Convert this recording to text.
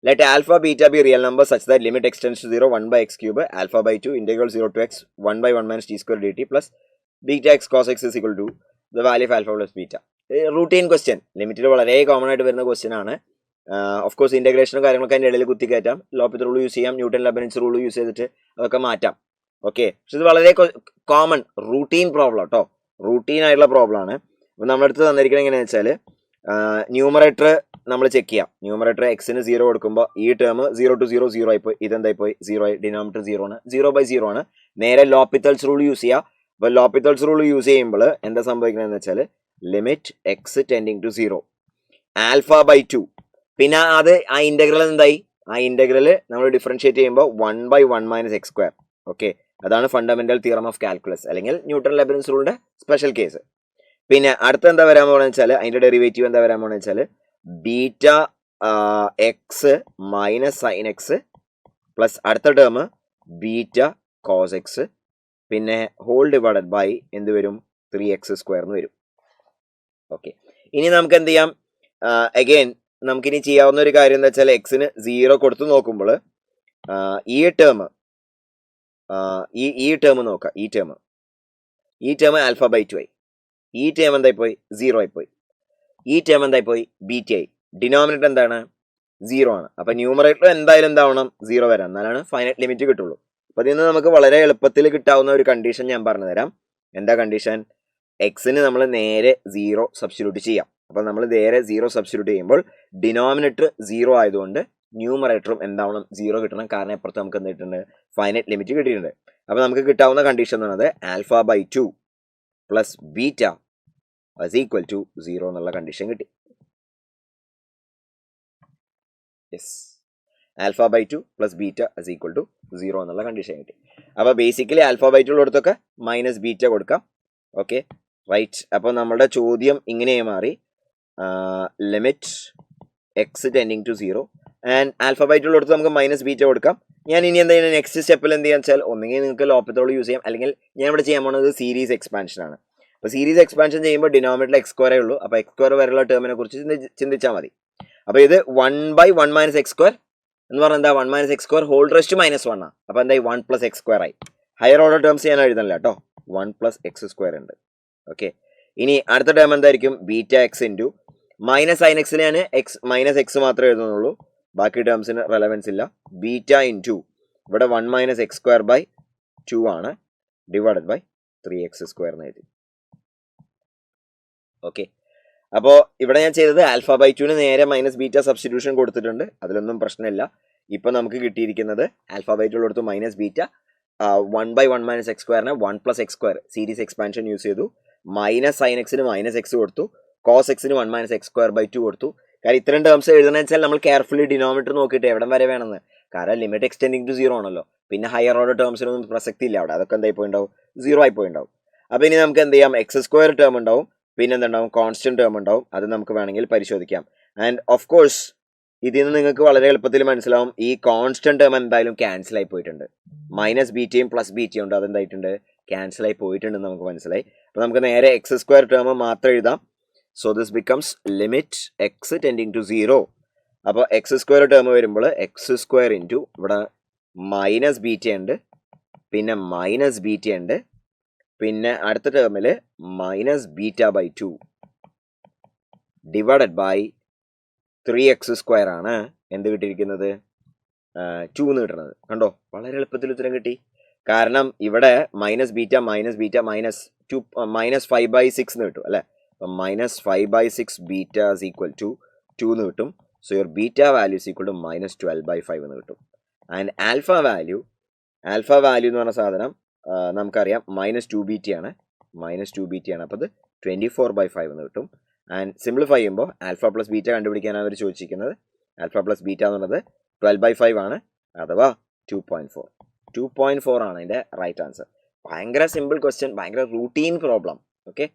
Let alpha beta be real numbers such that limit extends to 0 1 by x cube alpha by 2 integral 0 to x 1 by 1 minus t square dt plus beta x cos x is equal to the value of alpha plus beta. Routine question. ലിമിറ്റിൽ വളരെ common ആയിട്ട് വരുന്ന question ആണ്. Of course ഇന്റഗ്രേഷനും കാര്യങ്ങളൊക്കെ അതിൻ്റെ ഇടയിൽ കുത്തി കയറ്റാം. ലോപ്പിത്ത് rule use ചെയ്യാം, newton Leibniz rule use ചെയ്തിട്ട് അതൊക്കെ മാറ്റാം. ഓക്കെ, പക്ഷെ ഇത് വളരെ കോമൺ റൂട്ടീൻ പ്രോബ്ലം കേട്ടോ, റൂട്ടീൻ ആയിട്ടുള്ള പ്രോബ്ലം ആണ്. അപ്പം നമ്മുടെ അടുത്ത് തന്നിരിക്കുന്നത് എങ്ങനെയാണെന്ന് വെച്ചാൽ ന്യൂമറേറ്റർ നമ്മൾ ചെക്ക് ചെയ്യാം. ന്യൂമറേറ്റർ എക്സിന് 0 കൊടുക്കുമ്പോൾ ഈ ടേം 0 to 0 0 ആയിപ്പോയി, ഇതെന്തായി പോയി 0 ആയി, ഡിനോമിനേറ്റർ 0 ആണ്, 0/0 ആണ്. നേരെ ലോപ്പിത്തൽസ് റൂൾ യൂസ് ചെയ്യുക. അപ്പോൾ ലോപ്പിത്തൽസ് റൂൾ യൂസ് ചെയ്യുമ്പോൾ എന്താ സംഭവിക്കണമെന്ന് വെച്ചാൽ limit x tending to 0 alpha by 2, പിന്നെ അത് ആ ഇൻ്റഗ്രൽ എന്തായി, ആ ഇൻ്റഗ്രൽ നമ്മൾ ഡിഫറൻഷിയേറ്റ് ചെയ്യുമ്പോൾ 1/1 മൈനസ് എക്സ് സ്ക്വയർ. ഓക്കെ, അതാണ് ഫണ്ടമെന്റൽ തിയറം ഓഫ് കാൽക്കുലസ് അല്ലെങ്കിൽ ന്യൂട്ടൺ ലെബനിറ്റ്സ് റൂളിന്റെ സ്പെഷ്യൽ കേസ്. പിന്നെ അടുത്ത എന്താ വരാൻ പോകുന്നത് വെച്ചാൽ അതിന്റെ ഡെറിവേറ്റീവ് എന്താ വരാൻ പോകുന്നത് വെച്ചാൽ beta X minus sign X plus അടുത്ത ടേം ബീറ്റ കോസ് എക്സ് പിന്നെ ഹോൾ ഡിവൈഡഡ് ബൈ എന്ത് വരും 3x² എന്ന് വരും. ഓക്കെ, ഇനി നമുക്ക് എന്ത് ചെയ്യാം, അഗെയിൻ നമുക്കിനി ചെയ്യാവുന്ന ഒരു കാര്യം എന്താ വെച്ചാൽ എക്സിന് 0 കൊടുത്ത് നോക്കുമ്പോൾ ഈ ടേം നോക്കാം. ഈ ടേം ആൽഫ ബൈ 2 ആയി, ഈ ടേം എന്തായി പോയി 0 ആയിപ്പോയി, ഈ ടേം എന്തായി പോയി ബീറ്റ ആയി. ഡിനോമിനേറ്റർ എന്താണ് 0 ആണ്. അപ്പൊ ന്യൂമറേറ്റർ എന്തായാലും എന്താവണം 0 വരാം, എന്നാലാണ് ഫൈനൈറ്റ് ലിമിറ്റ് കിട്ടുള്ളൂ. അപ്പൊ ഇതിൽ നിന്ന് നമുക്ക് വളരെ എളുപ്പത്തിൽ കിട്ടാവുന്ന ഒരു കണ്ടീഷൻ ഞാൻ പറഞ്ഞു തരാം. എന്താ കണ്ടീഷൻ? എക്സിന് നമ്മൾ നേരെ 0 സബ്സ്റ്റിറ്റ്യൂട്ട് ചെയ്യാം. അപ്പൊ നമ്മൾ നേരെ 0 സബ്സ്റ്റിറ്റ്യൂട്ട് ചെയ്യുമ്പോൾ ഡിനോമിനേറ്റർ 0 ആയതുകൊണ്ട് ന്യൂമറേറ്ററും എന്താവണം 0 കിട്ടണം. കാരണം അപ്പുറത്ത് നമുക്ക് എന്ത് കിട്ടുന്നുണ്ട്, ഫൈനൈറ്റ് ലിമിറ്റ് കിട്ടിയിട്ടുണ്ട്. അപ്പൊ നമുക്ക് കിട്ടാവുന്ന കണ്ടീഷൻ എന്ന് പറയുന്നത് alpha by 2 plus beta is equal to 0 എന്നുള്ള കണ്ടീഷൻ കിട്ടി. Yes, alpha by 2 plus beta is equal to 0 എന്നുള്ള കണ്ടീഷൻ കിട്ടി. അപ്പോൾ ബേസിക്കലി ആൽഫ ബൈ 2 ഉള്ളിടത്തൊക്കെ മൈനസ് ബീറ്റ കൊടുക്കാം. Okay right. അപ്പോൾ നമ്മുടെ ചോദ്യം ഇങ്ങനെ മാറി, limit x tending to 0 and alpha by 2 ഉള്ളിടത്ത് നമുക്ക് മൈനസ് ബീറ്റ കൊടുക്കാം. ഞാൻ ഇനി എന്താ ചെയ്യുന്നത്, നെക്സ്റ്റ് സ്റ്റെപ്പിൽ എന്ത് ചെയ്യാന്ന് വെച്ചാൽ ഒന്നുകിൽ നിങ്ങൾക്ക് ലോപ്പിത്തോൾ യൂസ് ചെയ്യാം, അല്ലെങ്കിൽ ഞാൻ ഇവിടെ ചെയ്യാൻ പോകുന്നത് സീരീസ് എക്സ്പാൻഷൻ ആണ്. അപ്പോൾ സീരീസ് എക്സ്പാൻഷൻ ചെയ്യുമ്പോൾ ഡിനോമിനേറ്ററിൽ x² ഉള്ളൂ. അപ്പോൾ x² വരെയുള്ള ടേമിനെ കുറിച്ച് ചിന്തിച്ചാൽ മതി. അപ്പോൾ ഇത് 1/1 മൈനസ് x² എന്ന് പറഞ്ഞാൽ എന്താ, 1 മൈനസ് x² ഹോൾ റെസ്റ്റ് -1 ആണ്. അപ്പോൾ എന്തായി 1 + x² ആയി. ഹയർ ഓർഡർ ടേംസ് ഞാൻ എഴുതണില്ല കേട്ടോ, 1 + x² ഉണ്ട്. ഓക്കെ, ഇനി അടുത്ത ടേം എന്തായിരിക്കും, beta X into minus sign എക്സിൽ ഞാൻ മൈനസ് എക്സ് മാത്രമേ എഴുതുന്നുള്ളൂ, ബാക്കി ടേംസിന് റെലവൻസ് ഇല്ല. ബീറ്റ ഇൻറ്റു ഇവിടെ 1 മൈനസ് x²/2 ആണ്, ഡിവൈഡഡ് ബൈ 3x² എന്ന് എഴുതി. ഓക്കെ, അപ്പോൾ ഇവിടെ ഞാൻ ചെയ്തത് ആൽഫ ബൈ 2 നേരെ മൈനസ് ബീറ്റ സബ്സ്റ്റിറ്റ്യൂഷൻ കൊടുത്തിട്ടുണ്ട്, അതിലൊന്നും പ്രശ്നമില്ല. ഇപ്പം നമുക്ക് കിട്ടിയിരിക്കുന്നത് ആൽഫ ബൈ 2 കൊടുത്തു minus beta, 1/1 minus x² 1 + x² series expansion use ചെയ്തു, മൈനസ് സൈൻ എക്സിന് മൈനസ് എക്സ് കൊടുത്തു, കോസ് എക്സിന് 1 മൈനസ് x²/2 കൊടുത്തു. കാരണം ഇത്തരം ടേംസ് എഴുതണമെന്ന് വെച്ചാൽ നമ്മൾ കെയർഫുള്ളി ഡിനോമിനേറ്റർ നോക്കിയിട്ട് എവിടം വരെ വേണമെന്ന്, കാരണം ലിമിറ്റ് എക്സ്റ്റെൻഡിങ് ടു 0 ആണല്ലോ. പിന്നെ ഹയർ ഓർഡർ ടേംസിനൊന്നും പ്രസക്തി ഇല്ല അവിടെ, അതൊക്കെ എന്തായി പോയിണ്ടാവും 0 ആയി പോയിണ്ടാവും. അപ്പോൾ ഇനി നമുക്ക് എന്ത് ചെയ്യാം, x² ടേം ഉണ്ടാവും, പിന്നെ എന്തുണ്ടാവും, കോൺസ്റ്റന്റ് ടേം ഉണ്ടാവും. അത് നമുക്ക് വേണമെങ്കിൽ പരിശോധിക്കാം. ആൻഡ് ഓഫ് കോഴ്സ് ഇതിൽ നിന്ന് നിങ്ങൾക്ക് വളരെ എളുപ്പത്തിൽ മനസ്സിലാവും ഈ കോൺസ്റ്റന്റ് ടേം എന്തായാലും ക്യാൻസൽ ആയി പോയിട്ടുണ്ട്. മൈനസ് ബീറ്റയും പ്ലസ് ബീറ്റയും ഉണ്ട്, അതെന്തായിട്ടുണ്ട് ക്യാൻസൽ ആയി പോയിട്ടുണ്ടെന്ന് നമുക്ക് മനസ്സിലായി. അപ്പോൾ നമുക്ക് നേരെ x² ടേം മാത്രം എഴുതാം. So this becomes limit x tending to 0. അപ്പോൾ x² ടേം വരുമ്പോൾ x² ഇൻറ്റു ഇവിടെ മൈനസ് ബീറ്റ ഉണ്ട്, പിന്നെ മൈനസ് ബീറ്റ ഉണ്ട്, പിന്നെ അടുത്ത ടേമിൽ minus beta by 2 divided by 3x² ആണ് എന്ത് കിട്ടിയിരിക്കുന്നത്, 2 എന്ന് കിട്ടുന്നത്. കണ്ടോ, വളരെ എളുപ്പത്തിൽ ഉത്തരം കിട്ടി. കാരണം ഇവിടെ മൈനസ് ബീറ്റ മൈനസ് 5/6 എന്ന് കിട്ടും അല്ലേ. അപ്പം -5/6 ബീറ്റ is equal to 2 എന്ന് കിട്ടും. So your beta value is equal to -12/5 എന്ന് കിട്ടും. ആൻഡ് ആൽഫ വാല്യൂ എന്ന് പറഞ്ഞ സാധനം നമുക്കറിയാം -2 ബീറ്റയാണ്, അപ്പോൾ അത് 24/5 എന്ന് കിട്ടും. ആൻഡ് സിംപ്ലിഫൈ ചെയ്യുമ്പോൾ ആൽഫ പ്ലസ് ബീറ്റ കണ്ടുപിടിക്കാനാണ് അവർ ചോദിച്ചിരിക്കുന്നത്. ആൽഫ പ്ലസ് ബീറ്റ എന്ന് പറയുന്നത് 12/5 ആണ്, അഥവാ 2.4 ആണ് അതിൻ്റെ റൈറ്റ് ആൻസർ. ഭയങ്കര സിമ്പിൾ ക്വസ്റ്റ്യൻ, ഭയങ്കര റൂട്ടീൻ പ്രോബ്ലം. ഓക്കെ.